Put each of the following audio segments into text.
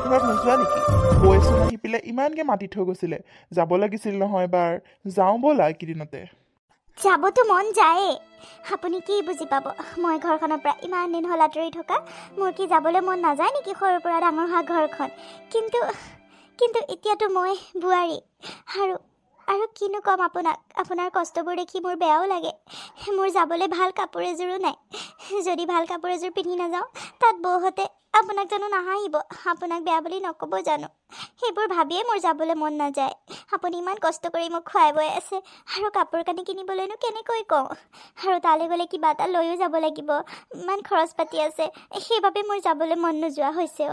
ঘৰত নোযোৱা নেকি? বৌচোন আহি পেলাই ইমানকে মাতি থৈ গৈছিলে, যাব লাগিছিল নহয় এবাৰ। যাওঁ ব'লা এইকেইদিনতে। যাবতো মন যায়ে, আপুনি কি বুজি পাব? মই ঘৰখনৰ পৰা ইমান দিন হ'ল আঁতৰি থকা। মোৰ কি যাবলৈ মন নাযায় নেকি সৰুৰ পৰা ডাঙৰ হোৱা ঘৰখন? কিন্তু এতিয়াতো মই বোৱাৰী, আৰু কিনো ক'ম আপোনাক? আপোনাৰ কষ্টবোৰ দেখি মোৰ বেয়াও লাগে। মোৰ যাবলৈ ভাল কাপোৰ এযোৰো নাই। যদি ভাল কাপোৰ এযোৰ পিন্ধি নাযাওঁ, তাত বৌহঁতে আপোনাক জানো নাহাঁহিব? আপোনাক বেয়া বুলি নক'ব জানো? সেইবোৰ ভাবিয়ে মোৰ যাবলৈ মন নাযায়। আপুনি ইমান কষ্ট কৰি মোক খুৱাই বৈ আছে, আৰু কাপোৰ কানি কিনিবলৈনো কেনেকৈ কওঁ? আৰু তালৈ গ'লে কিবা এটা লৈও যাব লাগিব, ইমান খৰচ পাতি আছে। সেইবাবে মোৰ যাবলৈ মন নোযোৱা হৈছে।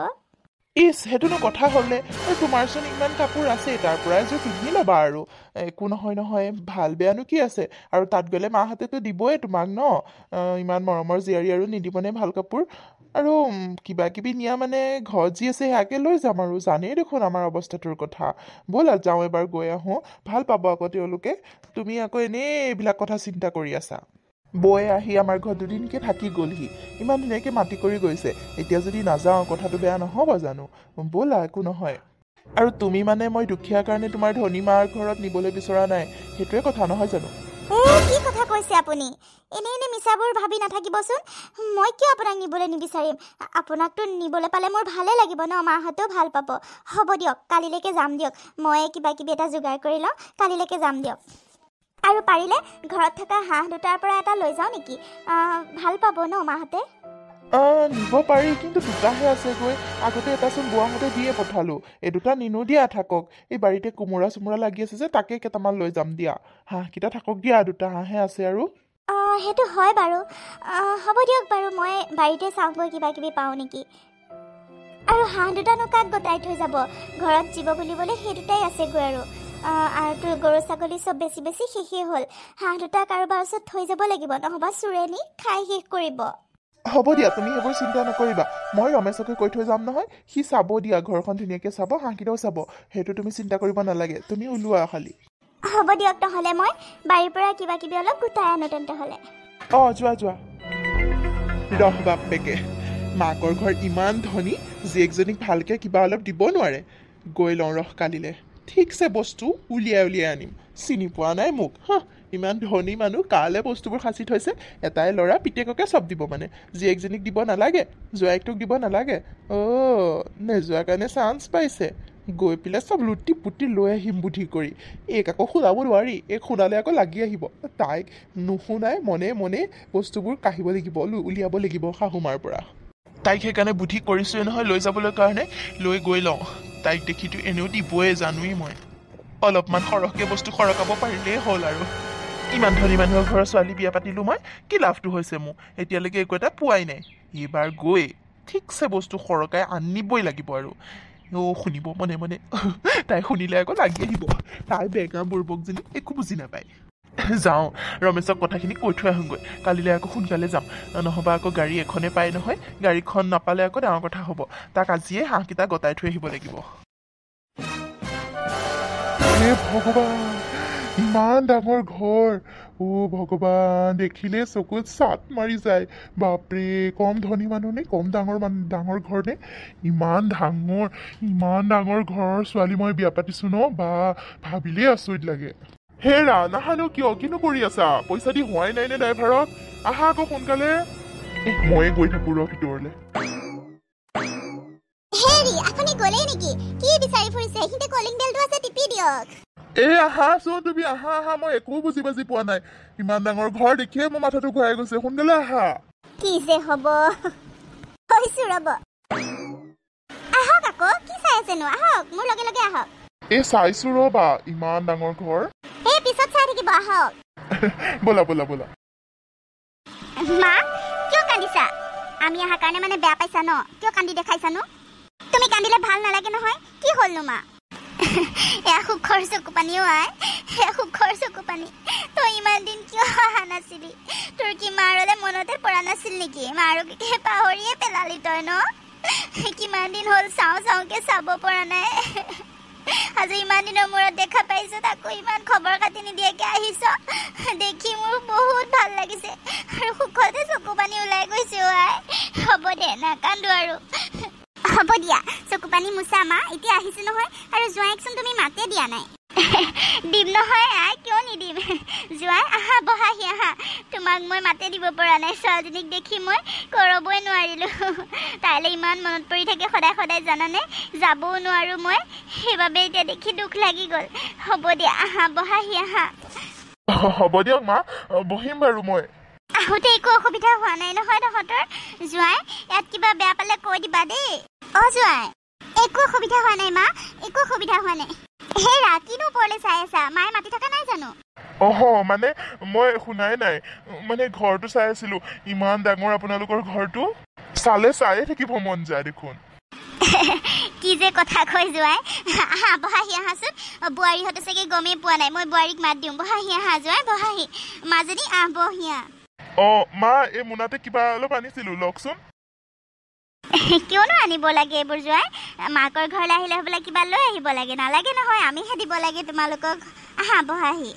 সেইটোনো কথা হ'লে, তোমাৰচোন ইমান কাপোৰ আছে, তাৰ পৰা এযোৰ পিন্ধি ল'বা আৰু। একো নহয়, ভাল বেয়ানো কি আছে? আৰু তাত গ'লে মাহঁতেতো দিবই তোমাক ন? ইমান মৰমৰ জীয়াৰী আৰু নিদিবনে ভাল কাপোৰ? আৰু কিবা কিবি নিয়া মানে ঘৰত যি আছে সেয়াকে লৈ যাম আৰু। জানেই দেখোন আমাৰ অৱস্থাটোৰ কথা। ব'লা যাওঁ এবাৰ, গৈ আহোঁ। ভাল পাব আকৌ তেওঁলোকে। তুমি আকৌ এনেই এইবিলাক কথা চিন্তা কৰি আছা। বৌয়ে আহি আমাৰ ঘৰত দুদিনকে থাকি গ'লহি, ইমান ধুনীয়াকে মাতি কৰি গৈছে। এতিয়া যদি নাযাওঁ কথাটো বেয়া নহ'ব জানো? ব'লা, একো নহয়। আৰু তুমি মানে মই দুখীয়া কাৰণে তোমাৰ ধনী মাৰ ঘৰত নিবলৈ বিচৰা নাই, সেইটোৱে কথা নহয় জানো? কি কথা কৈছে আপুনি? এনে মিছাবোৰ ভাবি নাথাকিবচোন। মই কিয় আপোনাক নিবলৈ নিবিচাৰিম? আপোনাকতো নিবলৈ পালে মোৰ ভালে লাগিব ন? মাহঁতেও ভাল পাব। হ'ব দিয়ক, কালিলৈকে যাম দিয়ক। মই কিবা কিবি এটা যোগাৰ কৰি লওঁ, কালিলৈকে যাম দিয়ক। আৰু পাৰিলে ঘৰত থকা হাঁহ দুটাৰ পৰা এটা লৈ যাওঁ নেকি? ভাল পাব ন মাহঁতে? নিব পাৰি, কিন্তু দুটাহে আছেগৈ। আগতে এটাচোন বোৱাহঁতে দিয়ে পঠালো, এই দুটা নিনো দিয়া, থাকক। এই বাৰীতে কোমোৰা চোমোৰা লাগি আছে যে, তাকে কেইটামান লৈ যাম দিয়া। হাঁহকেইটা থাকক দিয়া, দুটা হাঁহে আছে আৰু। সেইটো হয় বাৰু। হ'ব দিয়ক বাৰু, মই বাৰীতে চাওঁগৈ কিবা কিবি পাওঁ নেকি। আৰু হাঁহ দুটানো কাক গতাই থৈ যাব? ঘৰত জীৱ বুলিবলৈ সেই দুটাই আছেগৈ আৰু তোৰ গৰু ছাগলী চব বেছি শেষেই হ'ল। হাঁহ দুটা কাৰোবাৰ ওচৰত থৈ যাব লাগিব, নহ'বা চোৰে নি খাই শেষ কৰিব। হ'ব দিয়া, তুমি সেইবোৰ চিন্তা নকৰিবা। মই ৰমেশকে কৈ থৈ যাম নহয়, সি চাব দিয়া, ঘৰখন ধুনীয়াকে চাব, হাঁহকেইটাও চাব। সেইটো তুমি চিন্তা কৰিব নালাগে, তুমি ওলোৱা খালি। হ'ব দিয়ক, নহ'লে মই বাৰীৰ পৰা কিবা কিবি অলপ গোটাই আনো তেন্তে হ'লে। যোৱা। ৰহ বাপেকে, মাকৰ ঘৰ ইমান ধনী, জীয়েকজনীক ভালকে কিবা অলপ দিব নোৱাৰে। গৈ লওঁ ৰহ কালিলে, ঠিকছে বস্তু উলিয়াই আনিম। চিনি পোৱা নাই মোক? ইমান ধনী মানুহ, কালে বস্তুবোৰ সাঁচি থৈছে। এটাই ল'ৰা, পিতেককে চব দিব মানে, জীয়েকজনীক দিব নালাগে, জোৱাইকটোক দিব নালাগে। নেযোৱা কাৰণে চান্স পাইছে। গৈ পেলাই চব লুটি পুটি লৈ আহিম বুদ্ধি কৰি। এইক আকৌ শুনাব নোৱাৰি, এইক শুনালে আকৌ লাগি আহিব। তাইক নুশুনাই মনে মনে বস্তুবোৰ কাঢ়িব লাগিব, উলিয়াব লাগিব শাহুমাৰ পৰা। তাইক সেইকাৰণে বুদ্ধি কৰিছোৱে নহয় লৈ যাবলৈ কাৰণে। লৈ গৈ লওঁ, তাইক দেখিতো এনেও দিবই জানোৱেই মই। অলপমান সৰহকে বস্তু সৰকাব পাৰিলেই হ'ল আৰু। ইমান ধনী মানুহৰ ঘৰৰ ছোৱালী বিয়া পাতিলো মই, কি লাভটো হৈছে মোৰ? এতিয়ালৈকে একো এটা পোৱাই নাই। এইবাৰ গৈ ঠিকছে বস্তু সৰকাই আনিবই লাগিব আৰু। শুনিব মনে মনে, তাই শুনিলে আকৌ লাগি আহিব। তাই বেগা বুৰ্বকজনী একো বুজি নাপায়। যাওঁ, ৰমেশক কথাখিনি কৈ থৈ আহোঁগৈ। কালিলৈ আকৌ সোনকালে যাম, নহ'বা আকৌ গাড়ী এখনে পায় নহয়। গাড়ীখন নাপালে আকৌ ডাঙৰ কথা হ'ব। তাক আজিয়ে হাঁহকেইটা গতাই থৈ আহিব লাগিব। হে ভগৱান, ইমান ডাঙৰ ঘৰ! ভগৱান, দেখিলে চকুত চাট মাৰি যায়। বাপৰে, কম ধনী মানুহ নে? কম ডাঙৰ ঘৰ নে? ইমান ডাঙৰ ঘৰৰ ছোৱালী মই বিয়া পাতিছো ন? বা, ভাবিলেই আচৰিত লাগে। হেৰা, নাহানো কিয়? কিনো কৰি আছা? পইচা দি হোৱাই নাই নে ড্ৰাইভাৰক? আহা আকৌ সোনকালে। ময়ে গৈ থাকো ৰ ভিতৰলে। হেৰি, আপুনি গ'লেই নেকি? কি বিচাৰি ফুৰিছে? এইখিনিতে কলিং বেলটো আছে, টিপি দিয়ক। আহাচোন তুমি, আহা। মই একো বুজি পোৱা নাই। ইমান ডাঙৰ ঘৰ দেখিয়ে মোৰ মাথাটো ঘূৰাই গৈছে। সোনকালে আহা। কি যে হ'ব, হৈছো ৰ'ব। আহক আকৌ, কি চাই আছেনো? আহক, মোৰ লগে লগে আহক। চাইছো ৰ'বা, ইমান ডাঙৰ ঘৰ। পিছত চাই থাকিব, আহক। ব'লা। মা, কিয় কান্দিছা? আমি অহাৰ কাৰণে মানে বেয়া পাইছা ন? কিয় কান্দি দেখাইছানো? তুমি কান্দিলে ভাল নালাগে নহয়। কি হ'লনো মা? এয়া সুখৰ চকু পানীও আই, সুখৰ চকু পানী। তই ইমান দিন কিয় অহা নাছিলি? তোৰ কি মাৰলে মনতে পৰা নাছিল নেকি? মাৰক পাহৰিয়ে পেলালি তই ন? কিমান দিন হ'ল চাওঁকে চাব পৰা নাই। আজি ইমান দিনৰ মূৰত দেখা পাইছো, তাকো ইমান খবৰ খাতি নিদিয়াকে আহিছ। দেখি মোৰ বহুত ভাল লাগিছে, আৰু সুখতে চকু পানী ওলাই গৈছে আই। হ'ব দে, নাকান্দো আৰু। হ'ব দিয়া, চকু পানী পানী মুচা মা এতিয়া আহিছো নহয় আৰু জোৱাইকচোন তুমি মাতে দিয়া নাই দিম নহয় আই কিয় নিদিম জোৱাই আহা বহাহি আহা তোমাক মই মাতে দিব পৰা নাই ছোৱালীজনীক দেখি মই কৰবই নোৱাৰিলো তাইলে ইমান মনত পৰি থাকে সদায় সদায় জানানে যাবও নোৱাৰো মই সেইবাবে এতিয়া দেখি দুখ লাগি গ'ল হ'ব দিয়া আহা বহাহি আহা হ'ব দিয়ক মা বহিম বাৰু মই আহোঁতে একো অসুবিধা হোৱা নাই নহয় তহঁতৰ জোৱাই ইয়াত কিবা বেয়া পালে কৈ দিবা দেই জোৱাই একো অসুবিধা হোৱা নাই মা একো অসুবিধা হোৱা নাই হেৰা কিনো ওপৰলৈ চাই আছা মায়ে মাতি থকা নাই জানো মানে মই শুনাই নাই মানে ঘৰটো চাই আছিলো ইমান ডাঙৰ আপোনালোকৰ ঘৰটো চালে চায়ে থাকিব মন যায় দেখোন কি যে কথা কৈ জোৱাই আহা বহাহি আহাচোন বোৱাৰীহঁতে চাগে গমেই পোৱা নাই মই বোৱাৰীক মাত দিওঁ বহাহি আহা জোৱাই বহাহি মাজনী বহিয়া মা এই মোনাতে কিবা অলপ আনিছিলো লওকচোন কিয়নো আনিব লাগে এইবোৰ জোৱাই মাকৰ ঘৰলৈ আহিলে হ'বলে কিবা লৈ আহিব লাগে নালাগে নহয় আমিহে দিব লাগে তোমালোকক আহা বহাহি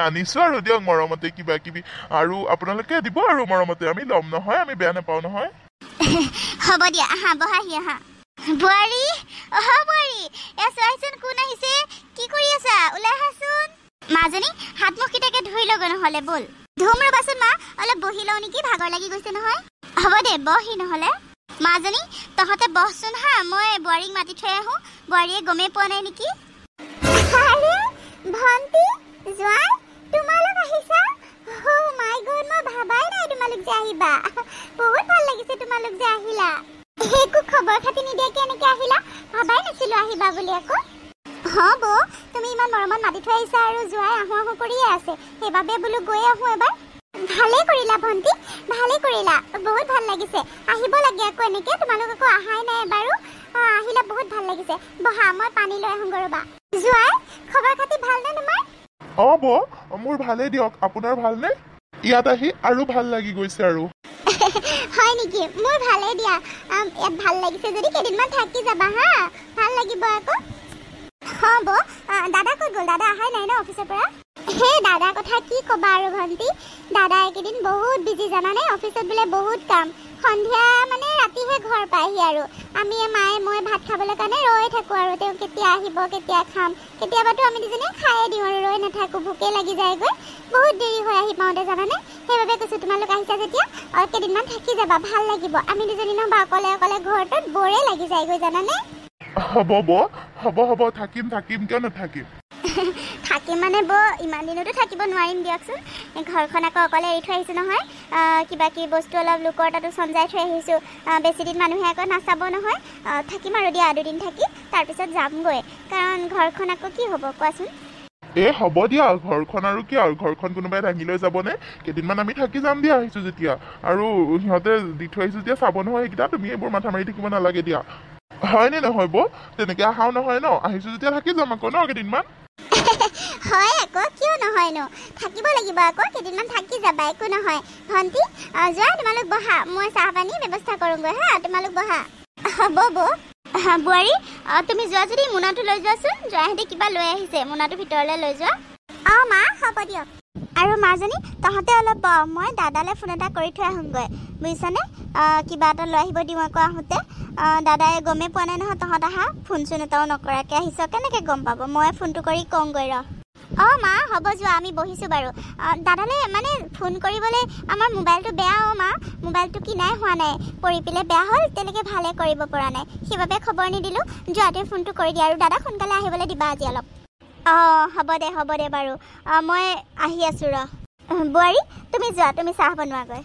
আনিছো আৰু দিয়ক মৰমতে কিবা কিবি আৰু আপোনালোকে দিব আৰু মৰমতে আমি ল'ম নহয় আমি বেয়া নাপাওঁ নহয় হ'ব দিয়া আহা বহাহি আহা বোৱাৰী বোৱাৰী এ চোৱাচোন কোন আহিছে কি কৰি আছা ওলাই আহাচোন মাজনী হাত মুখ কেইটাকে ধুই লগে নহ'লে বল ধুম ৰবাচোন মা অলপ বহি লওঁ নেকি ভাগৰ লাগি গৈছে নহয় হ'ব দে বহি নহ'লে মাজনী তহঁতে বহচোন হা মই বোৱাৰীক মাতি থৈ আহোঁ বোৱাৰীয়ে গমেই পোৱা নাই নেকি ভণ্টি জোৱাই তোমালোক আহিছা মাই গড মই ভাবাই নাই তোমালোক যে আহিবা বহুত ভাল লাগিছে তোমালোক যে আহিলা একো খবৰ খাতি নিদিয়াকে এনেকে আহিলা ভাবাই নাছিলো আহিবা বুলি আকৌ হ'ব তুমি ইমান মৰমত মাতি থৈ আহিছা আৰু জোৱাই আহোঁ আহোঁ কৰিয়ে আছে সেইবাবে বোলো গৈ আহোঁ এবাৰ ভালে কৰিলা ভণ্টি ভালে কৰিলা বহুত ভাল লাগিছে আহিব লাগে আকৌ এনেকে তোমালোক আকৌ আহাই নাই এবাৰো আহিলা বহুত ভাল লাগিছে বহা মই পানী লৈ আহোঁ ৰবা জোৱাই খবৰ খাতি ভালনে তোমাৰ মোৰ ভালেই দিয়ক আপোনাৰ ভালনে ইয়াত আহি আৰু ভাল লাগি গৈছে আৰু হয় নেকি মোৰ ভালেই দিয়া ইয়াত ভাল লাগিছে যদি কেইদিনমান থাকি যাবা হা ভাল লাগিব আকৌ হ'ব দাদা ক'ত গ'ল দাদা আহাই নাই ন অফিচৰ পৰা সেই দাদাৰ কথা কি ক'বা আৰু ভণ্টি দাদা এইকেইদিন বহুত বিজি জানানে অফিচত বোলে বহুত কাম সন্ধিয়া মানে ৰাতিহে ঘৰ পায়হি আৰু আমি মায়ে মই ভাত খাবলৈ কাৰণে ৰৈ থাকোঁ আৰু তেওঁ কেতিয়া আহিব কেতিয়া খাম কেতিয়াবাতো আমি দুজনীয়ে খায়ে দিওঁ আৰু ৰৈ নাথাকোঁ ভোকে লাগি যায়গৈ বহুত দেৰি হৈ আহি পাওঁতে জানানে সেইবাবে কৈছোঁ তোমালোক আহিছা যেতিয়া আৰু কেইদিনমান থাকি যাবা ভাল লাগিব আমি দুজনী নহবা অকলে অকলে ঘৰটোত বৰে লাগি যায়গৈ জানানে হ'ব থাকিম কিয় নাথাকিম থাকিম মানে ইমান দিনতো থাকিব নোৱাৰিম দিয়কচোন ঘৰখন আকৌ অকলে এৰি থৈ আহিছোঁ নহয় কিবা কিবি বস্তু অলপ লোকৰ তাতো চঞ্জাই থৈ আহিছোঁ বেছিদিন মানুহে আকৌ নাচাব নহয় থাকিম আৰু দিয়া দুদিন থাকি তাৰপিছত যামগৈ কাৰণ ঘৰখন আকৌ কি হ'ব কোৱাচোন হ'ব দিয়া ঘৰখন আৰু কি আৰু ঘৰখন কোনোবাই দাঙি লৈ যাবনে কেইদিনমান আমি থাকি যাম দিয়া আহিছোঁ যেতিয়া আৰু সিহঁতে দি থৈ আহিছোঁ যেতিয়া চাব নহয় সেইকেইটা তুমি এইবোৰ মাথা মাৰি থাকিব নালাগে দিয়া হয়নে নহয় তেনেকে আহাও নহয় ন আহিছোঁ যেতিয়া থাকি যাম আকৌ ন কেইদিনমান হয় আকৌ কিয় নহয়নো থাকিব লাগিব আকৌ কেইদিনমান থাকি যাবা একো নহয় ভণ্টি যোৱা তোমালোক বহা মই চাহ পানী ব্যৱস্থা কৰোঁগৈ হা তোমালোক বহা হ'ব বোৱাৰী তুমি যোৱা যদি মোনাটো লৈ যোৱাচোন জয়াহঁতে কিবা লৈ আহিছে মোনাটো ভিতৰলৈ লৈ যোৱা মা হ'ব দিয়ক আৰু মাজনী তহঁতে অলপ মই দাদালৈ ফোন এটা কৰি থৈ আহোঁগৈ বুজিছানে কিবা এটা লৈ আহিব দিওঁ আকৌ আহোঁতে দাদাই গমেই পোৱা নাই নহয় তহঁত আহা ফোন চোন এটাও নকৰাকৈ আহিছ কেনেকৈ গম পাব মই ফোনটো কৰি কওঁগৈ মা হ'ব যোৱা আমি বহিছোঁ বাৰু দাদালৈ মানে ফোন কৰিবলৈ আমাৰ মোবাইলটো বেয়া মা মোবাইলটো কিনাই হোৱা নাই পৰি পেলাই বেয়া হ'ল তেনেকৈ ভালে কৰিব পৰা নাই সেইবাবে খবৰ নিদিলোঁ যোৱাটোৱে ফোনটো কৰি দিয়া আৰু দাদা সোনকালে আহিবলৈ দিবা আজি অলপ হ'ব দে বাৰু মই আহি আছোঁ বোৱাৰী তুমি যোৱা তুমি চাহ বনোৱাগৈ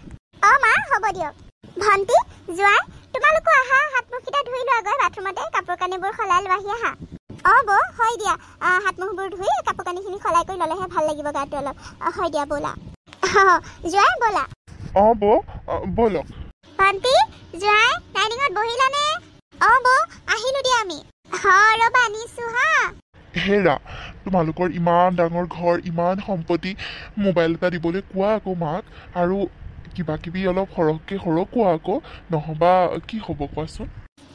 মা হ'ব দিয়ক ভণ্টি যোৱা তোমালোকো আহা হাত মুখকেইটা ধুই লোৱাগৈ বাথৰুমতে কাপোৰ কানিবোৰ সলাই লোৱাহি আহা হয় দিয়া হাত মুখবোৰ ধুই কাপোৰ কানিখিনি সলাই কৰি ল'লেহে ভাল লাগিব গাটো অলপ হয় দিয়া ব'লা যোৱাই ব'লা ব'লক ভণ্টি যোৱাই ডাইনিঙত বহিলানে আহিলোঁ দিয়া আমি ৰ'বা আনিছোঁ হা হেৰা তোমালোকৰ ইমান ডাঙৰ ঘৰ ইমান সম্পত্তি মোবাইল এটা দিবলৈ কোৱা আকৌ মাক আৰু কিবা কিবি অলপ সৰহকৈ কোৱা আকৌ নহবা কি হ'ব কোৱাচোন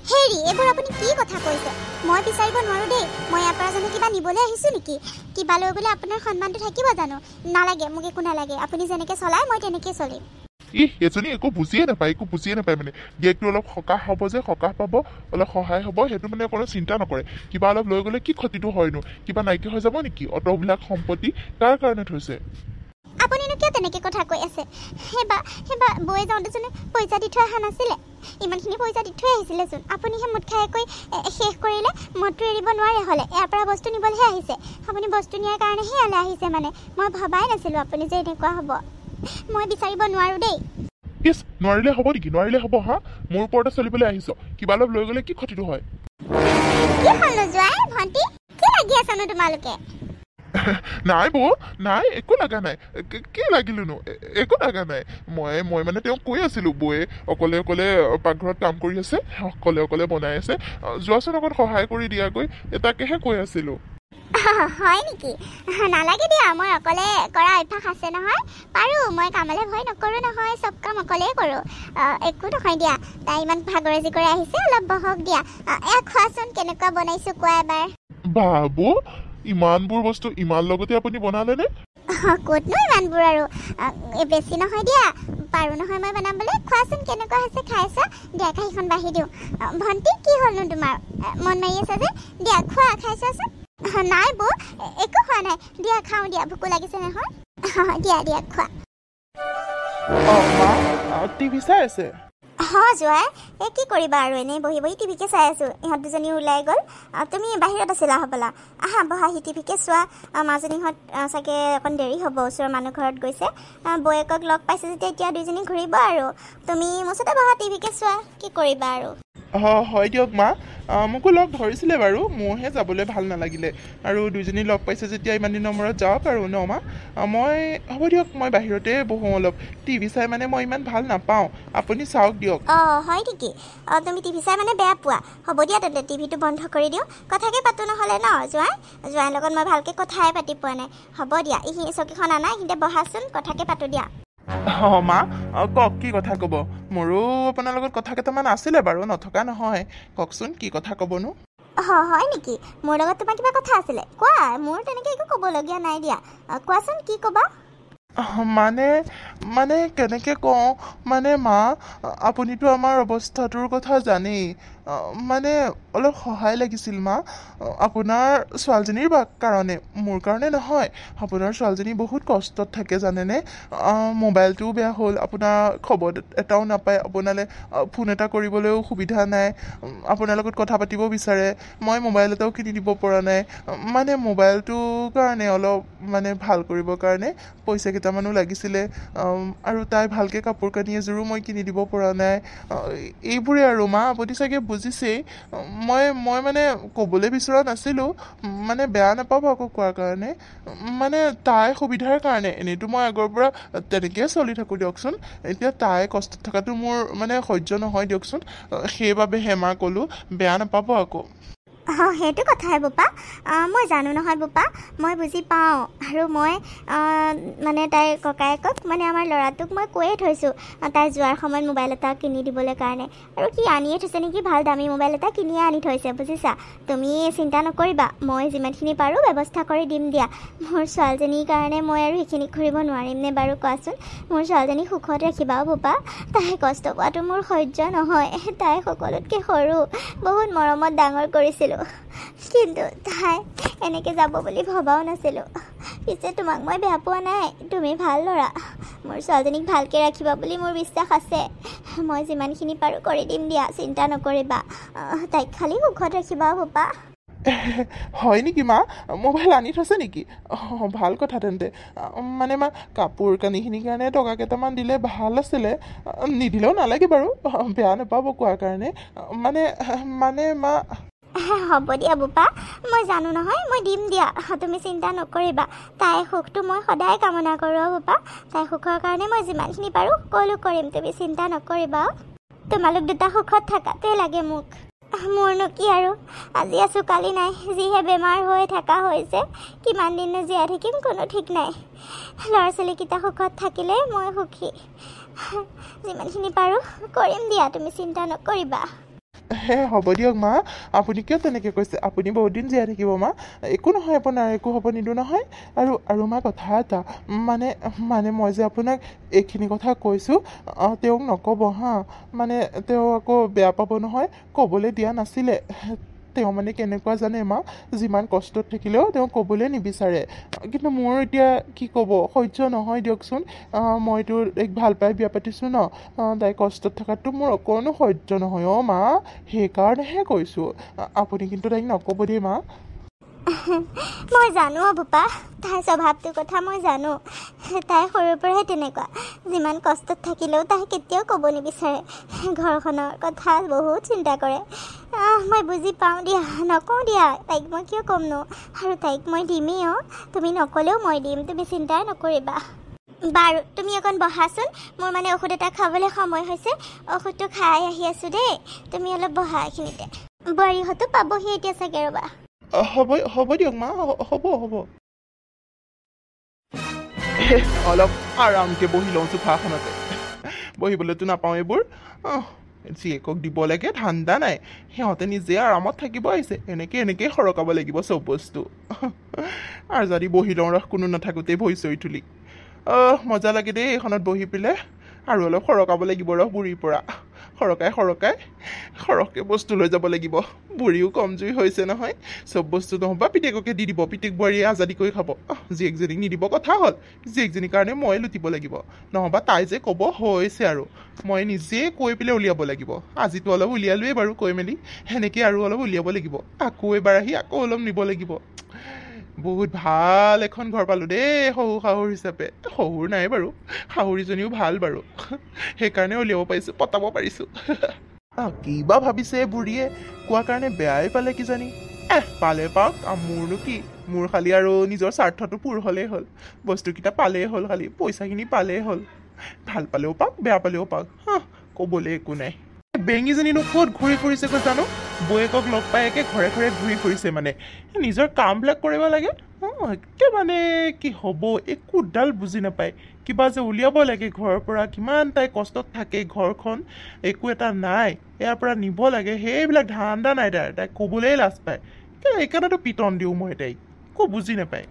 হেৰি এইবোৰ আপুনি কি কথা কৈছে মই বিচাৰিব নোৱাৰোঁ দেই মই ইয়াৰ পৰা জানো কিবা নিবলৈ আহিছোঁ নেকি কিবা লৈ গ'লে আপোনাৰ সন্মানটো থাকিব জানো নালাগে মোক একো নালাগে আপুনি যেনেকৈ চলায় মই তেনেকৈ চলিম এজনী একো বুজিয়ে নাপায় মানে গিয়েকটো অলপ সকাহ হ'ব যে সকাহ পাব অলপ সহায় হ'ব সেইটো মানে কোনো চিন্তা নকৰে কিবা অলপ লৈ গ'লে কি ক্ষতিটো হয়নো কিবা নাইকিয়া হৈ যাব নেকি অটবিলাক সম্পত্তি তাৰ কাৰণে থৈছে আপুনিনো কিয় তেনেকৈ কথা কৈ আছে সেইবা বৈ যাওঁতেচোন পইচা দি থৈ অহা নাছিলে ইমানখিনি পইচা দি থৈ আহিছিলেচোন আপুনিহে মুঠ খাই শেষ কৰিলে মদটো এৰিব নোৱাৰে হ'লে ইয়াৰ পৰা বস্তু নিবলৈহে আহিছে আপুনি বস্তু নিয়াৰ কাৰণেহে ইয়ালৈ আহিছে মানে মই ভবাই নাছিলোঁ আপুনি যে এনেকুৱা হ'ব মই বিচাৰিব নোৱাৰোঁ দেই ইছ নোৱাৰিলে হ'ব নেকি নোৱাৰিলে হ'ব হা মোৰ ওপৰতে চলিবলৈ আহিছ কিবা অলপ লৈ গ'লে কি ক্ষতিটো হয় কি হ'ল নোযোৱাই ভণ্টি কি লাগি আছানো তোমালোকে নাই বৌ নাই একো লগা নাই কি লাগিলোনো একো লগা নাই মই মানে তেওঁক কৈ আছিলোঁ বৌয়ে অকলে পাকঘৰত কাম কৰি আছে অকলে বনাই আছে যোৱাচোন অকণ সহায় কৰি দিয়াকৈ তাকেহে কৈ আছিলোঁ হয় নেকি নালাগে দিয়া মই অকলে কৰা অভ্যাস আছে নহয় পাৰোঁ মই কামলৈ ভয় নকৰোঁ নহয় চব কাম অকলেই কৰোঁ একো নহয় দিয়া তাই ইমান ভাগৰে জিগৰে আহিছে অলপ বহক দিয়া খোৱাচোন কেনেকুৱা বনাইছোঁ কোৱা এবাৰ বাবু ইমানবোৰ বস্তু ইমান লগতে আপুনি বনালেনে ক'তনো ইমানবোৰ আৰু বেছি নহয় দিয়া পাৰোঁ নহয় মই বনাবলৈ খোৱাচোন কেনেকুৱা হৈছে খাইছা দিয়া কাঁহীখন বাঢ়ি দিওঁ ভণ্টি কি হ'লনো তোমাৰ মন মাৰি আছে যে দিয়া খোৱা খাইছাচোন নাই বৌ একো খোৱা নাই দিয়া খাওঁ দিয়া ভোকো লাগিছে নহয় দিয়া খোৱা টিভি চাই আছে যোৱাই এই কি কৰিবা আৰু এনেই বহি টিভিকে চাই আছোঁ ইহঁত দুজনী ওলাই গ'ল তুমি বাহিৰত আছিলা হ'বলা আহা বহাহি টিভিকে চোৱা মাজনীহঁত চাগে অকণ দেৰি হ'ব ওচৰৰ মানুহ ঘৰত গৈছে বৌয়েকক লগ পাইছে যেতিয়া এতিয়া দুইজনী ঘূৰিব আৰু তুমি মুঠতে বহা টিভিকে চোৱা কি কৰিবা আৰু হয় দিয়ক মা মোকো লগ ধৰিছিলে বাৰু মোৰহে যাবলৈ ভাল নালাগিলে আৰু দুইজনী লগ পাইছে যেতিয়া ইমান দিনৰ মূৰত যাওক আৰু ন মা মই হ'ব দিয়ক মই বাহিৰতে বহোঁ অলপ টিভি চাই মানে মই ইমান ভাল নাপাওঁ আপুনি চাওক দিয়ক হয় নেকি তুমি টিভি চাই মানে বেয়া পোৱা হ'ব দিয়া তেন্তে টিভিটো বন্ধ কৰি দিওঁ কথাকে পাতোঁ নহ'লে ন জোৱাইৰ লগত মই ভালকৈ কথাই পাতি পোৱা নাই হ'ব দিয়া এইখিনি চকীখন আনা এইখিনিতে বহাচোন কথাকে পাতোঁ দিয়া মা কওক কি কথা ক'ব মোৰো আপোনাৰ লগত কথা কেইটামান আছিলে বাৰু নথকা নহয় কওকচোন কি কথা ক'বনো হয় নেকি মোৰ লগত তোমাৰ কিবা কথা আছিলে কোৱা মোৰ তেনেকৈ একো ক'বলগীয়া নাই দিয়া কোৱাচোন কি ক'বা মানে কেনেকৈ কওঁ মানে মা আপুনিতো আমাৰ অৱস্থাটোৰ কথা জানেই মানে অলপ সহায় লাগিছিল মা আপোনাৰ ছোৱালীজনীৰ কাৰণে মোৰ কাৰণে নহয় আপোনাৰ ছোৱালীজনী বহুত কষ্টত থাকে জানেনে মোবাইলটোও বেয়া হ'ল আপোনাৰ খবৰ এটাও নাপায় আপোনালৈ ফোন এটা কৰিবলৈও সুবিধা নাই আপোনাৰ লগত কথা পাতিব বিচাৰে মই মোবাইল এটাও কিনি দিব পৰা নাই মানে মোবাইলটোৰ কাৰণে অলপ মানে ভাল কৰিবৰ কাৰণে পইচা কেইটামানো লাগিছিলে আৰু তাই ভালকৈ কাপোৰ কানি এযোৰো মই কিনি দিব পৰা নাই এইবোৰে আৰু মা আপুনি চাগে বুজিছেই মই মানে ক'বলৈ বিচৰা নাছিলোঁ মানে বেয়া নাপাব আকৌ কোৱাৰ কাৰণে মানে তাই সুবিধাৰ কাৰণে এনেইতো মই আগৰ পৰা তেনেকৈয়ে চলি থাকোঁ দিয়কচোন এতিয়া তাই কষ্টত থকাটো মোৰ মানে সহ্য নহয় দিয়কচোন সেইবাবেহে মা ক'লোঁ বেয়া নাপাব আকৌ সেইটো কথাই বোপা মই জানো নহয় বোপা মই বুজি পাওঁ আৰু মই মানে তাইৰ ককায়েকক মানে আমাৰ ল'ৰাটোক মই কৈয়ে থৈছোঁ তাই যোৱাৰ সময়ত মোবাইল এটা কিনি দিবলৈ কাৰণে আৰু কি আনিয়ে থৈছে নেকি ভাল দামী মোবাইল এটা কিনিয়ে আনি থৈছে বুজিছা তুমি চিন্তা নকৰিবা মই যিমানখিনি পাৰোঁ ব্যৱস্থা কৰি দিম দিয়া মোৰ ছোৱালীজনীৰ কাৰণে মই আৰু সেইখিনি কৰিব নোৱাৰিমনে বাৰু কোৱাচোন মোৰ ছোৱালীজনী সুখত ৰাখিবা বোপা তাই কষ্ট পোৱাটো মোৰ সহ্য নহয় তাই সকলোতকৈ সৰু বহুত মৰমত ডাঙৰ কৰিছিলোঁ কিন্তু তাই এনেকৈ যাব বুলি ভবাও নাছিলোঁ পিছে তোমাক মই বেয়া পোৱা নাই তুমি ভাল ল'ৰা মোৰ ছোৱালীজনীক ভালকৈ ৰাখিবা বুলি মোৰ বিশ্বাস আছে মই যিমানখিনি পাৰোঁ কৰি দিম দিয়া চিন্তা নকৰিবা তাইক খালি সুখত ৰাখিবা বোপা হয় নেকি মা মোবাইল আনি থৈছে নেকি ভাল কথা তেন্তে মানে মা কাপোৰ কানিখিনিৰ কাৰণে টকা কেইটামান দিলে ভাল আছিলে নিদিলেও নালাগে বাৰু বেয়া নাপাব কোৱাৰ কাৰণে মানে মা হ'ব দিয়া বোপা মই জানো নহয় মই দিম দিয়া তুমি চিন্তা নকৰিবা তাইৰ সুখটো মই সদায় কামনা কৰোঁ বোপা তাইৰ সুখৰ কাৰণে মই যিমানখিনি পাৰোঁ সকলো কৰিম তুমি চিন্তা নকৰিবা তোমালোক দুটা সুখত থকাটোৱে লাগে মোক মোৰনো কি আৰু আজি আছোঁ কালি নাই যিহে বেমাৰ হৈ থকা হৈছে কিমান দিননো জীয়াই থাকিম কোনো ঠিক নাই ল'ৰা ছোৱালীকেইটা সুখত থাকিলে মই সুখী যিমানখিনি পাৰোঁ কৰিম দিয়া তুমি চিন্তা নকৰিবা হে হ'ব দিয়ক মা আপুনি কিয় তেনেকৈ কৈছে আপুনি বহুত দিন জীয়াই থাকিব মা একো নহয় আপোনাৰ একো হ'ব নিদিওঁ নহয় আৰু মা কথা এটা মানে মানে মই যে আপোনাক এইখিনি কথা কৈছোঁ তেওঁক নক'ব হা মানে তেওঁ আকৌ বেয়া পাব নহয় ক'বলৈ দিয়া নাছিলে তেওঁ মানে কেনেকুৱা জানে মা যিমান কষ্টত থাকিলেও তেওঁ ক'বলৈ নিবিচাৰে কিন্তু মোৰ এতিয়া কি ক'ব সহ্য নহয় দিয়কচোন মইতো এক ভাল পাই বিয়া পাতিছোঁ ন তাই কষ্টত থকাটো মোৰ অকণো সহ্য নহয় অ' মা সেইকাৰণেহে কৈছোঁ আপুনি কিন্তু তাইক নক'ব দেই মা মই জানো বোপা তাইৰ স্বভাৱটোৰ কথা মই জানো তাই সৰুৰ পৰাই তেনেকুৱা যিমান কষ্টত থাকিলেও তাই কেতিয়াও ক'ব নিবিচাৰে ঘৰখনৰ কথা বহুত চিন্তা কৰে মই বুজি পাওঁ দিয়া নকওঁ দিয়া তাইক মই কিয় ক'মনো আৰু তাইক মই দিমেই তুমি নক'লেও মই দিম তুমি চিন্তাই নকৰিবা বাৰু তুমি অকণ বহাচোন মোৰ মানে ঔষধ এটা খাবলৈ সময় হৈছে ঔষধটো খাই আহি আছোঁ দেই তুমি অলপ বহা এইখিনিতে বোৱাৰীহঁতো পাবহি এতিয়া চাগে ৰ'বা হ'ব দিয়ক মা হ'ব অলপ আৰামকৈ বহি লওঁ চোফাখনতে বহিবলৈতো নাপাওঁ এইবোৰ জীয়েকক দিব লাগে ঠাণ্ডা নাই সিহঁতে নিজে আৰামত থাকিব আহিছে এনেকেই সৰকাব লাগিব চব বস্তু আৰু যদি বহি লওঁ ৰহ কোনো নাথাকোঁতেই ভৰি চৰি তুলি মজা লাগে দেই এইখনত বহি পেলাই আৰু অলপ সৰকাব লাগিব ৰহ বুঢ়ীৰ পৰা সৰহকৈ বস্তু লৈ যাব লাগিব বুঢ়ীও কমজুৰি হৈছে নহয় চব বস্তু নহ'বা পিতেককে দি দিব পিতেক বোৱাৰীয়ে আজাদি কৰি খাব জীয়েকজনীক নিদিব কথা হ'ল জীয়েকজনীৰ কাৰণে মই লুটিব লাগিব নহ'বা তাই যে ক'ব হৈছে আৰু মই নিজে কৈ পেলাই উলিয়াব লাগিব আজিতো অলপ উলিয়ালোৱেই বাৰু কৈ মেলি সেনেকৈ আৰু অলপ উলিয়াব লাগিব আকৌ এবাৰ আহি আকৌ অলপ নিব লাগিব বহুত ভাল এখন ঘৰ পালোঁ দেই শাহুৰ হিচাপে শহুৰ নাই বাৰু শাহুৰীজনীও ভাল বাৰু সেইকাৰণে উলিয়াব পাৰিছোঁ পতাব পাৰিছোঁ কিবা ভাবিছে বুঢ়ীয়ে কোৱাৰ কাৰণে বেয়াই পালে কিজানি পালে পাওক মোৰনো কি মোৰ খালি আৰু নিজৰ স্বাৰ্থটো পূৰ হ'লেই হ'ল বস্তুকেইটা পালেই হ'ল খালি পইচাখিনি পালেই হ'ল ভাল পালেও পাওক বেয়া পালেও পাওক ক'বলৈ একো নাই বেঙীজনীনো ক'ত ঘূৰি ফুৰিছে কৈ জানো বৌয়েকক লগ পাই একে ঘৰে ঘৰে ঘূৰি ফুৰিছে মানে নিজৰ কামবিলাক কৰিব লাগে একে মানে কি হ'ব একোডাল বুজি নাপায় কিবা যে উলিয়াব লাগে ঘৰৰ পৰা কিমান তাই কষ্টত থাকে ঘৰখন একো এটা নাই ইয়াৰ পৰা নিব লাগে সেইবিলাক ধান্দা নাই তাই ক'বলৈ লাজ পায় সেইকাৰণেতো পিটন দিওঁ মই তাইক একো বুজি নাপায়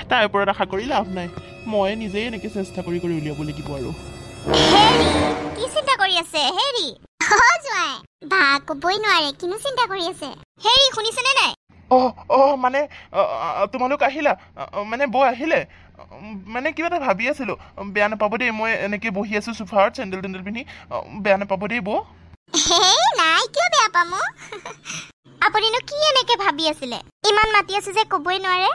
তাইৰ ওপৰত আশা কৰি লাভ নাই মই নিজেই এনেকৈ চেষ্টা কৰি উলিয়াব লাগিব আৰু কি চিন্তা কৰি আছে হেৰি জোৱাই বা ক'বই নোৱাৰে কিনো চিন্তা কৰি আছে হেৰি শুনিছেনে নাই মানে তোমালোক আহিলা মানে বৌ আহিলে মানে কিবা এটা ভাবি আছিলোঁ বেয়া নাপাব দেই মই এনেকৈ বহি আছোঁ চোফাৰত চেণ্ডেল টেণ্ডেল পিন্ধি বেয়া নাপাব দেই বৌ নাই কিয় বেয়া পাম আপুনিনো কি এনেকৈ ভাবি আছিলে ইমান মাতি আছে যে ক'বই নোৱাৰে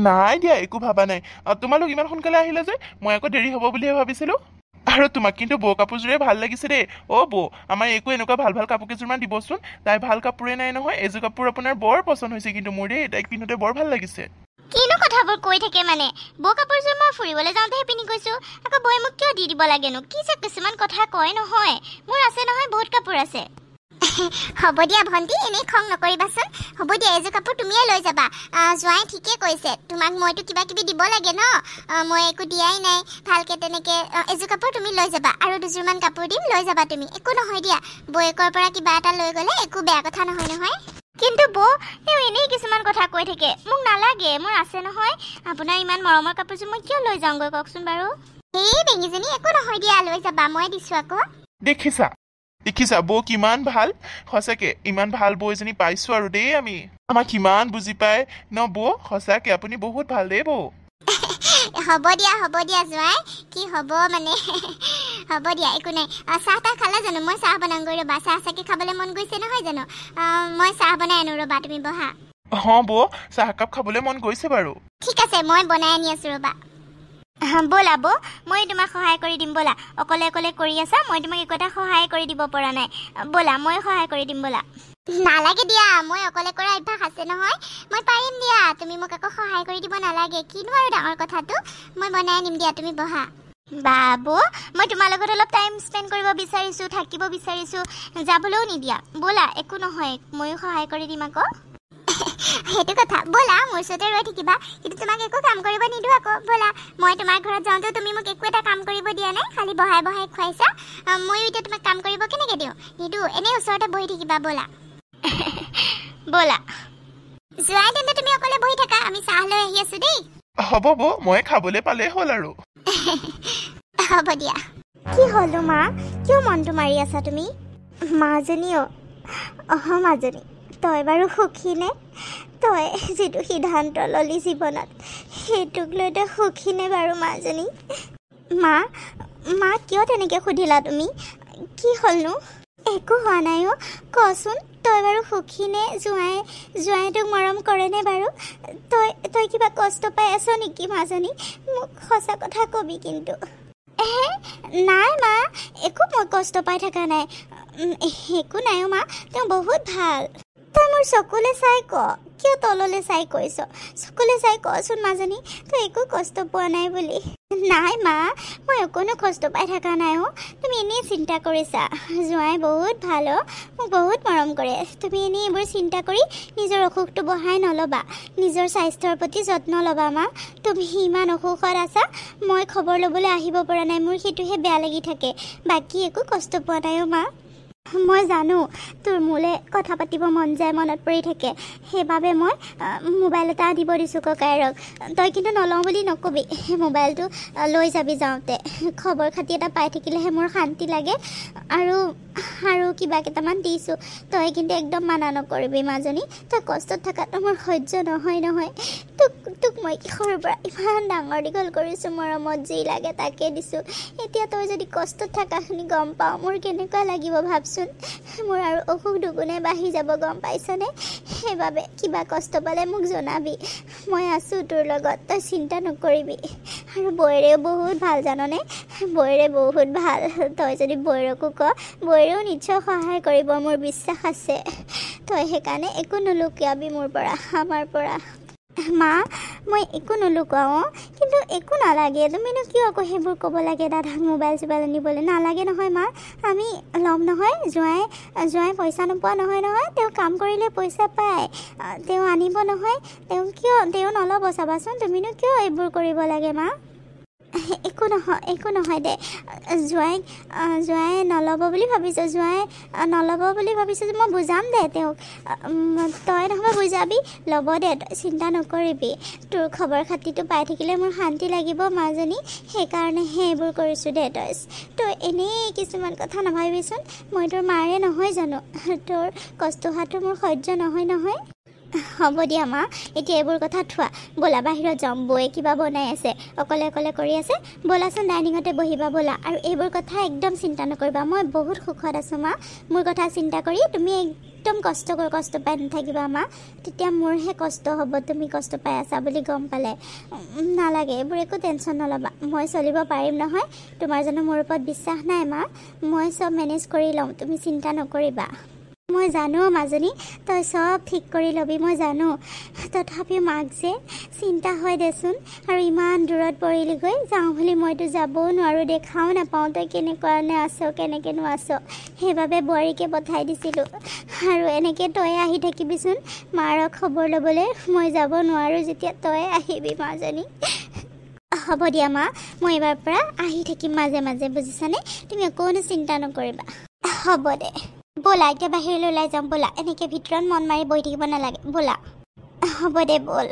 নাই দিয়া একো ভাবা নাই তোমালোক ইমান সোনকালে আহিলে যে মই আকৌ দেৰি হ'ব বুলিহে ভাবিছিলোঁ আৰু তোমাক কিন্তু বৌ কাপোৰযোৰে ভাল লাগিছে দেই বৌ আমাৰ একো এনেকুৱা ভাল ভাল কাপোৰ কেইযোৰমান দিবচোন তাই ভাল কাপোৰে নাই নহয় এযোৰ কাপোৰ আপোনাৰ বৰ পচন্দ হৈছে কিন্তু মোৰ দেই তাইক পিন্ধোতে বৰ ভাল লাগিছে কিনো কথাবোৰ কৈ থাকে মানে বৌ কাপোৰযোৰ মই ফুৰিবলৈ যাওঁতেহে পিন্ধি গৈছোঁ আকৌ বৌয়ে মোক কিয় দি দিব লাগেনো কি যে কিছুমান কথা কয় নহয় মোৰ আছে নহয় বহুত কাপোৰ আছে হ'ব দিয়া ভণ্টি এনেই খং নকৰিবাচোন হ'ব দিয়া এযোৰ কাপোৰ তুমিয়ে লৈ যাবা জোৱাই ঠিকে কৈছে তোমাক মইতো কিবা কিবি দিব লাগে ন মই একো দিয়াই নাই ভালকৈ তেনেকৈ এযোৰ কাপোৰ তুমি লৈ যাবা আৰু দুযোৰমান কাপোৰ দিম লৈ যাবা তুমি একো নহয় দিয়া বৌয়েকৰ পৰা কিবা এটা লৈ গ'লে একো বেয়া কথা নহয় কিন্তু বৌ তেওঁ এনেই কিছুমান কথা কৈ থাকে মোক নালাগে মোৰ আছে নহয় আপোনাৰ ইমান মৰমৰ কাপোৰযোৰ মই কিয় লৈ যাওঁগৈ কওকচোন বাৰু এই বেঙীজনী একো নহয় দিয়া লৈ যাবা মই দিছোঁ আকৌ দেখিছা বৌ কিমান ভাল সঁচাকে ইমান ভাল বৌ এজনী পাইছোঁ আৰু দেই আমি আমাক কিমান বুজি পায় ন বৌ সঁচাকে আপুনি বহুত ভাল দেই বৌ হ'ব দিয়া জোৱাই কি হ'ব মানে হ'ব দিয়া একো নাই চাহ তাহ খালা জানো মই চাহ বনাওঁগৈ ৰ'বা চাহ চাকি খাবলৈ মন গৈছে নহয় জানো মই চাহ বনাই আনো ৰ'বা তুমি বহা বৌ চাহ একাপ খাবলৈ মন গৈছে বাৰু ঠিক আছে মই বনাই আনি আছোঁ ৰ'বা ব'লা বৌ মই তোমাক সহায় কৰি দিম ব'লা অকলে কৰি আছা মই তোমাক একো এটা সহায় কৰি দিব পৰা নাই ব'লা মই সহায় কৰি দিম ব'লা নালাগে দিয়া মই অকলে কৰা অভ্যাস আছে নহয় মই পাৰিম দিয়া তুমি মোক আকৌ সহায় কৰি দিব নালাগে কিনো আৰু ডাঙৰ কথাটো মই বনাই আনিম দিয়া তুমি বহা বাবু মই তোমাৰ লগত অলপ টাইম স্পেণ্ড কৰিব বিচাৰিছোঁ থাকিব বিচাৰিছোঁ যাবলৈও নিদিয়া ব'লা একো নহয় ময়ো সহায় কৰি দিম আকৌ সেইটো কথা ব'লা মোৰ ওচৰতে ৰৈ থাকিবা কিন্তু তোমাক একো কাম কৰিব নিদিওঁ আকৌ ব'লা মই তোমাৰ ঘৰত যাওঁতে তুমি মোক একো এটা কাম কৰিব দিয়া নাই খালি বহাই বহাই খুৱাইছা ময়ো এতিয়া তোমাক কাম কৰিব কেনেকৈ দিওঁ নিদিওঁ এনেই ওচৰতে বহি থাকিবা ব'লা ব'লা যোৱাই তেন্তে তুমি অকলে বহি থাকা আমি চাহ লৈ আহি আছো দেই হ'ব বৌ মই খাবলৈ পালেই হ'ল আৰু হ'ব দিয়া কি হ'লো মা কিয় মনটো মাৰি আছা তুমি মাজনীও মাজনী তই বাৰু সুখী নে তই যিটো সিদ্ধান্ত ল'লি জীৱনত সেইটোক লৈ তই সুখী নে বাৰু মাজনী মা কিয় তেনেকৈ সুধিলা তুমি কি হ'লনো একো হোৱা নাই অ' কচোন তই বাৰু সুখী নে জোঁৱাই তোক মৰম কৰেনে বাৰু তই কিবা কষ্ট পাই আছ নেকি মাজনী মোক সঁচা কথা কবি কিন্তু নাই মা একো মই কষ্ট পাই থকা নাই একো নাই অ' মা তেওঁ বহুত ভাল তই মোৰ চকুলৈ চাই ক কিয় তললৈ চাই কৈছ চকুলৈ চাই কচোন মাজনী তই একো কষ্ট পোৱা নাই বুলি নাই মা মই অকণো কষ্ট পাই থকা নাই অ' তুমি এনেই চিন্তা কৰিছা জোঁৱাই বহুত ভাল অ' মোক বহুত মৰম কৰে তুমি এনেই এইবোৰ চিন্তা কৰি নিজৰ অসুখটো বঢ়াই নল'বা নিজৰ স্বাস্থ্যৰ প্ৰতি যত্ন ল'বা মা তুমি ইমান অসুখত আছা মই খবৰ ল'বলৈ আহিব পৰা নাই মোৰ সেইটোহে বেয়া লাগি থাকে বাকী একো কষ্ট পোৱা নাই অ' মা মই জানো তোৰ মোলৈ কথা পাতিব মন যায় মনত পৰি থাকে সেইবাবে মই মোবাইল এটা দিব দিছোঁ ককাইৰক তই কিন্তু নলওঁ বুলি নকবি মোবাইলটো লৈ যাবি যাওঁতে খবৰ খাতি এটা পাই থাকিলেহে মোৰ শান্তি লাগে আৰু কিবা কেইটামান দিছোঁ তই কিন্তু একদম মানা নকৰিবি মাজনী তই কষ্টত থকাটো মোৰ সহ্য নহয় তোক মই সৰুৰ পৰা ইমান ডাঙৰ দীঘল কৰিছোঁ মৰমত যি লাগে তাকে দিছোঁ এতিয়া তই যদি কষ্টত থকাখিনি গম পাওঁ মোৰ কেনেকুৱা লাগিব ভাবচোন মোৰ আৰু অসুখ দুগুণে বাঢ়ি যাব গম পাইছনে সেইবাবে কিবা কষ্ট পালে মোক জনাবি মই আছোঁ তোৰ লগত তই চিন্তা নকৰিবি আৰু বৌৰেও বহুত ভাল জাননে বৌৰে বহুত ভাল তই যদি বৌৰকো ক বৌৰেও নিশ্চয় সহায় কৰিব মোৰ বিশ্বাস আছে তই সেইকাৰণে একো নুলুকিয়াবি মোৰ পৰা আমাৰ পৰা মা মই একো নুলুকুৱাওঁ কিন্তু একো নালাগে তুমিনো কিয় আকৌ সেইবোৰ ক'ব লাগে দাদাক মোবাইল চোবাইল আনিবলৈ নালাগে নহয় মা আমি ল'ম নহয় জোঁৱাই পইচা নোপোৱা নহয় তেওঁ কাম কৰিলে পইচা পায় তেওঁ আনিব নহয় তেওঁ নল'ব চাবাচোন তুমিনো কিয় এইবোৰ কৰিব লাগে মা একো নহয় দে জোঁৱাই নল'ব বুলি ভাবিছোঁ যে মই বুজাম দে তেওঁক তই নহ'ব বুজাবি ল'ব দে তই চিন্তা নকৰিবি তোৰ খবৰ খাতিটো পাই থাকিলে মোৰ শান্তি লাগিব মাজনী সেইকাৰণেহে এইবোৰ কৰিছোঁ দে তই এনেই কিছুমান কথা নাভাবিবিচোন মই তোৰ মাৰে নহয় জানো তোৰ কষ্ট হোৱাটো মোৰ সহ্য নহয় হ'ব দিয়া মা এতিয়া এইবোৰ কথা থোৱা ব'লা বাহিৰত যাম বৌয়ে কিবা বনাই আছে অকলে কৰি আছে ব'লাচোন ডাইনিঙতে বহিবা ব'লা আৰু এইবোৰ কথা একদম চিন্তা নকৰিবা মই বহুত সুখত আছোঁ মা মোৰ কথা চিন্তা কৰি তুমি একদম কষ্ট পাই নাথাকিবা মা তেতিয়া মোৰহে কষ্ট হ'ব তুমি কষ্ট পাই আছা বুলি গম পালে নালাগে এইবোৰ একো টেনশ্যন নল'বা মই চলিব পাৰিম নহয় তোমাৰ জানো মোৰ ওপৰত বিশ্বাস নাই মা মই চব মেনেজ কৰি ল'ম তুমি চিন্তা নকৰিবা মই জানো মাজনী তই চব ঠিক কৰি ল'বি মই জানো তথাপিও মাক যে চিন্তা হয় দেচোন আৰু ইমান দূৰত পৰিলিগৈ যাওঁ বুলি মইতো যাবও নোৱাৰোঁ দেখাও নাপাওঁ তই কেনেকুৱানে আছ কেনেকৈনো আছ সেইবাবে বোৱাৰীকে পঠাই দিছিলোঁ আৰু এনেকৈ তই আহি থাকিবিচোন মাৰক খবৰ ল'বলৈ মই যাব নোৱাৰোঁ যেতিয়া তই আহিবি মাজনী হ'ব দিয়া মা মই এইবাৰ পৰা আহি থাকিম মাজে মাজে বুজিছানে তুমি অকণো চিন্তা নকৰিবা হ'ব দে ব'লা এতিয়া বাহিৰলৈ ওলাই যাম ব'লা এনেকৈ ভিতৰত মন মাৰি বহি থাকিব নালাগে ব'লা হ'ব দে ব'ল